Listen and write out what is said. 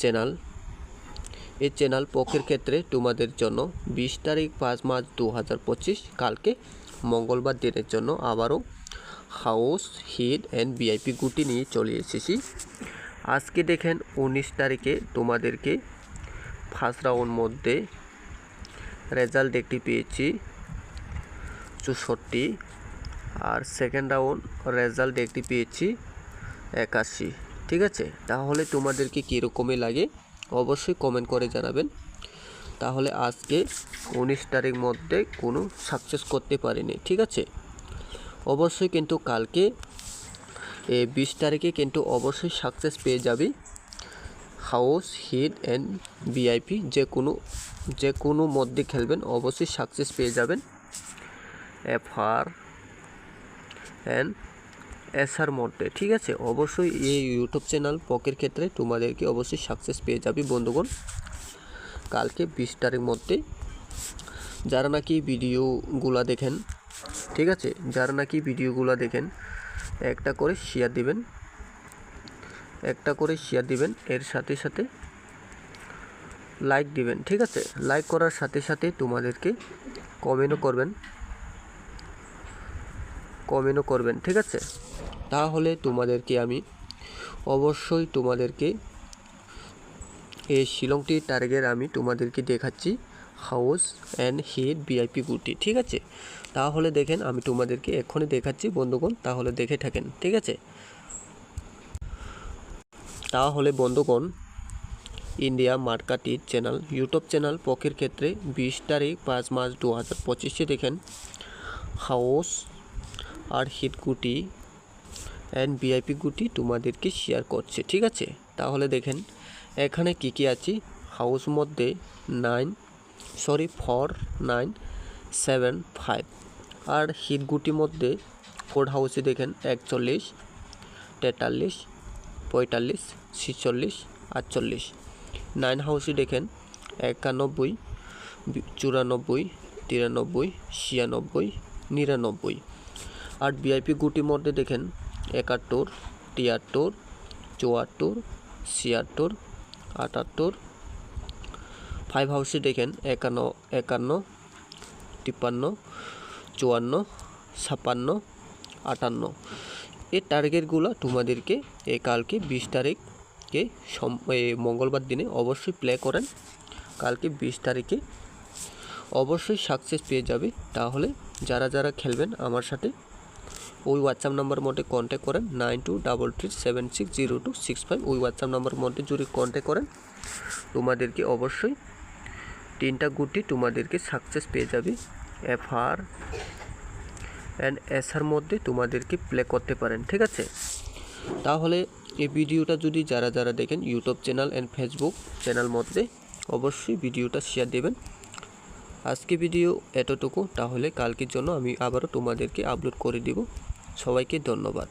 Channel. এই channel পকের ক্ষেত্রে তোমাদের জন্য 20 তারিখ 5 মার্চ 2025 কালকে মঙ্গলবার দিনের জন্য আবারও হাউস হিট অ্যান্ড ভিআইপি গুটি নিয়ে চলে এসেছি। আজকে দেখেন 19 তারিখে তোমাদেরকে ফার্স্ট রাউন্ড মধ্যে রেজাল্ট দেখতে পেয়েছি 64, আর সেকেন্ড রাউন্ড রেজাল্ট দেখতে পেয়েছি 81। ঠিক আছে, তাহলে তোমাদেরকে কীরকমই লাগে অবশ্যই কমেন্ট করে জানাবেন। তাহলে আজকে 19 তারিখ মধ্যে কোনো সাকসেস করতে পারিনি। ঠিক আছে, অবশ্যই কিন্তু কালকে 20 তারিখে কিন্তু অবশ্যই সাকসেস পেয়ে যাবে। হাউস হিট অ্যান্ড ভিআইপি যে কোনো মধ্যে খেলবেন অবশ্যই সাকসেস পেয়ে যাবেন। FR অ্যান্ড SR মধ্যে। ঠিক আছে, অবশ্যই এই ইউটিউব চ্যানেল পকের ক্ষেত্রে তোমাদেরকে অবশ্যই সাকসেস পেয়ে যাবে বন্ধুগণ কালকে 20 তারিখ মধ্যে। যারা নাকি ভিডিওগুলো দেখেন, ঠিক আছে, যারা নাকি ভিডিওগুলো দেখেন একটা করে শেয়ার দিবেন, এর সাথে সাথে লাইক দিবেন। ঠিক আছে, লাইক করার সাথে সাথে তোমাদেরকে কমেন্টও করবেন। ঠিক আছে, তাহলে তোমাদেরকে আমি অবশ্যই তোমাদেরকে এই শিলংটি টার্গেট আমি তোমাদেরকে দেখাচ্ছি হাউস অ্যান্ড হিট ভিআইপি গুটি। ঠিক আছে, তাহলে দেখেন আমি তোমাদেরকে এক্ষুনি দেখাচ্ছি বন্ধুগণ, তাহলে দেখে থাকেন। ঠিক আছে, তাহলে বন্ধুগণ India marketing channel YouTube channel পকের ক্ষেত্রে 20 তারিখ 5 মার্চ 2025 দেখেন হাউস আর হিট গুটি অ্যান্ড ভিআইপি গুটি তোমাদেরকে শেয়ার করছে। ঠিক আছে, তাহলে দেখেন এখানে কি আছে। হাউস মধ্যে 4 9 7 5, আর হিট গুটি মধ্যে 4 হাউসে দেখেন 41 43 45 46 48। 9 হাউসে দেখেন 91 94 93 96 99। আর ভিআইপি গুটির মধ্যে দেখেন 71 73 74 76 78। 5 হাউসে দেখেন 51 53 54 56 58। এই টার্গেটগুলো তোমাদেরকে এই কালকে 20 তারিখে মঙ্গলবার দিনে অবশ্যই প্লে করেন। কালকে 20 তারিখে অবশ্যই সাকসেস পেয়ে যাবে। তাহলে যারা খেলবেন আমার সাথে ওই হোয়াটসঅ্যাপ নাম্বার মধ্যে কন্ট্যাক্ট করেন 9233760265। ওই হোয়াটসঅ্যাপ নাম্বার মধ্যে যদি কন্ট্যাক্ট করেন তোমাদেরকে অবশ্যই 3টা গুটি তোমাদেরকে সাকসেস পেয়ে যাবে। FR অ্যান্ড SR মধ্যে তোমাদেরকে প্লে করতে পারেন। ঠিক আছে, তাহলে এই ভিডিওটা যদি যারা দেখেন YouTube channel and Facebook channel মধ্যে অবশ্যই ভিডিওটা শেয়ার দেবেন। আজকে ভিডিও এতটুকু, তাহলে কালকের জন্য আমি আবারও তোমাদেরকে আপলোড করে দিব। সবাইকে ধন্যবাদ।